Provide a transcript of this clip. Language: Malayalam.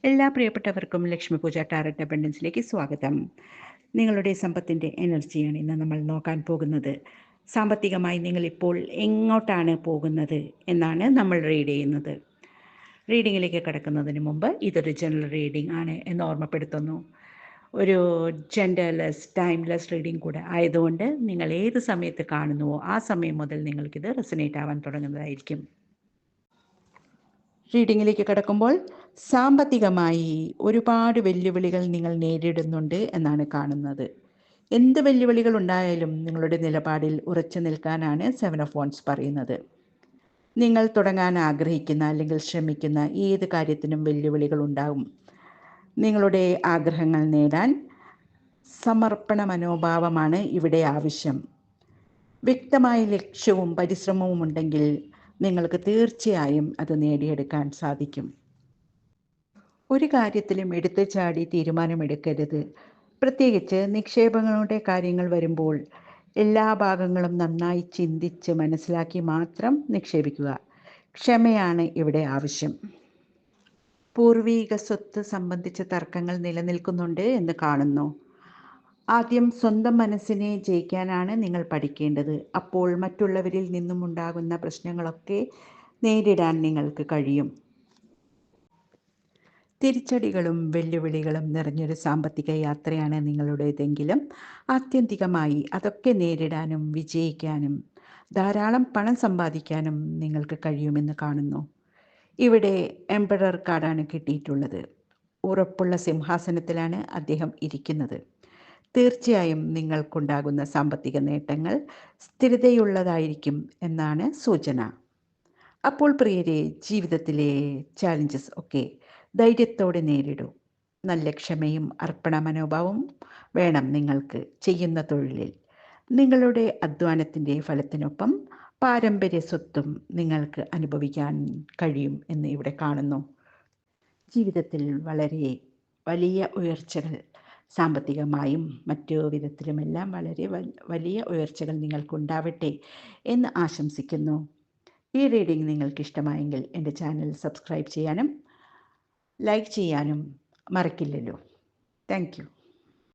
എല്ലാ പ്രിയപ്പെട്ടവർക്കും ലക്ഷ്മി പൂജ ടാരറ്റ് അബണ്ടൻസിലേക്ക് സ്വാഗതം. നിങ്ങളുടെ സമ്പത്തിൻ്റെ എനർജിയാണ് ഇന്ന് നമ്മൾ നോക്കാൻ പോകുന്നത്. സാമ്പത്തികമായി നിങ്ങളിപ്പോൾ എങ്ങോട്ടാണ് പോകുന്നത് എന്നാണ് നമ്മൾ റീഡ് ചെയ്യുന്നത്. റീഡിങ്ങിലേക്ക് കടക്കുന്നതിന് മുമ്പ് ഇതൊരു ജനറൽ റീഡിംഗ് ആണ് എന്ന് ഓർമ്മപ്പെടുത്തുന്നു. ഒരു ജെൻഡർലെസ് ടൈംലെസ് റീഡിംഗ് കൂടെ ആയതുകൊണ്ട് നിങ്ങൾ ഏത് സമയത്ത് കാണുന്നുവോ ആ സമയം മുതൽ നിങ്ങൾക്കിത് റെസനേറ്റ് ആവാൻ തുടങ്ങുന്നതായിരിക്കും. റീഡിങ്ങിലേക്ക് കടക്കുമ്പോൾ സാമ്പത്തികമായി ഒരുപാട് വെല്ലുവിളികൾ നിങ്ങൾ നേരിടുന്നുണ്ട് എന്നാണ് കാണുന്നത്. എന്ത് വെല്ലുവിളികൾ ഉണ്ടായാലും നിങ്ങളുടെ നിലപാടിൽ ഉറച്ചു നിൽക്കാനാണ് 7 ഓഫ് വാണ്ട്സ് പറയുന്നത്. നിങ്ങൾ തുടങ്ങാൻ ആഗ്രഹിക്കുന്ന അല്ലെങ്കിൽ ശ്രമിക്കുന്ന ഏത് കാര്യത്തിനും വെല്ലുവിളികൾ ഉണ്ടാകും. നിങ്ങളുടെ ആഗ്രഹങ്ങൾ നേടാൻ സമർപ്പണ മനോഭാവമാണ് ഇവിടെ ആവശ്യം. വ്യക്തമായ ലക്ഷ്യവും പരിശ്രമവും ഉണ്ടെങ്കിൽ നിങ്ങൾക്ക് തീർച്ചയായും അത് നേടിയെടുക്കാൻ സാധിക്കും. ഒരു കാര്യത്തിലും എടുത്തു ചാടി തീരുമാനമെടുക്കരുത്. പ്രത്യേകിച്ച് നിക്ഷേപങ്ങളുടെ കാര്യങ്ങൾ വരുമ്പോൾ എല്ലാ ഭാഗങ്ങളും നന്നായി ചിന്തിച്ച് മനസ്സിലാക്കി മാത്രം നിക്ഷേപിക്കുക. ക്ഷമയാണ് ഇവിടെ ആവശ്യം. പൂർവീക സ്വത്ത് സംബന്ധിച്ച തർക്കങ്ങൾ നിലനിൽക്കുന്നുണ്ട് എന്ന് കാണുന്നു. ആദ്യം സ്വന്തം മനസ്സിനെ ജയിക്കാനാണ് നിങ്ങൾ പഠിക്കേണ്ടത്. അപ്പോൾ മറ്റുള്ളവരിൽ നിന്നും ഉണ്ടാകുന്ന പ്രശ്നങ്ങളൊക്കെ നേരിടാൻ നിങ്ങൾക്ക് കഴിയും. തിരിച്ചടികളും വെല്ലുവിളികളും നിറഞ്ഞൊരു സാമ്പത്തിക യാത്രയാണ് നിങ്ങളുടേതെങ്കിലും ആത്യന്തികമായി അതൊക്കെ നേരിടാനും വിജയിക്കാനും ധാരാളം പണം സമ്പാദിക്കാനും നിങ്ങൾക്ക് കഴിയുമെന്ന് കാണുന്നു. ഇവിടെ എംപറർ കാർഡാണ് കിട്ടിയിട്ടുള്ളത്. ഉറപ്പുള്ള സിംഹാസനത്തിലാണ് അദ്ദേഹം ഇരിക്കുന്നത്. തീർച്ചയായും നിങ്ങൾക്കുണ്ടാകുന്ന സാമ്പത്തിക നേട്ടങ്ങൾ സ്ഥിരതയുള്ളതായിരിക്കും എന്നാണ് സൂചന. അപ്പോൾ പ്രിയരെ, ജീവിതത്തിലെ ചാലഞ്ചസ് ഒക്കെ ധൈര്യത്തോടെ നേരിടൂ. നല്ല ക്ഷമയും അർപ്പണ മനോഭാവവും വേണം നിങ്ങൾക്ക് ചെയ്യുന്ന തൊഴിലിൽ. നിങ്ങളുടെ അധ്വാനത്തിൻ്റെ ഫലത്തിനൊപ്പം പാരമ്പര്യ സ്വത്തും നിങ്ങൾക്ക് അനുഭവിക്കാൻ കഴിയും എന്ന് ഇവിടെ കാണുന്നു. ജീവിതത്തിൽ വളരെ വലിയ ഉയർച്ചകൾ, സാമ്പത്തികമായും മറ്റു വിധത്തിലുമെല്ലാം വളരെ വലിയ ഉയർച്ചകൾ നിങ്ങൾക്കുണ്ടാവട്ടെ എന്ന് ആശംസിക്കുന്നു. ഈ റീഡിംഗ് നിങ്ങൾക്ക് ഇഷ്ടമായെങ്കിൽ എൻ്റെ ചാനൽ സബ്സ്ക്രൈബ് ചെയ്യാനും ലൈക്ക് ചെയ്യാനും മറക്കില്ലല്ലോ. Thank you.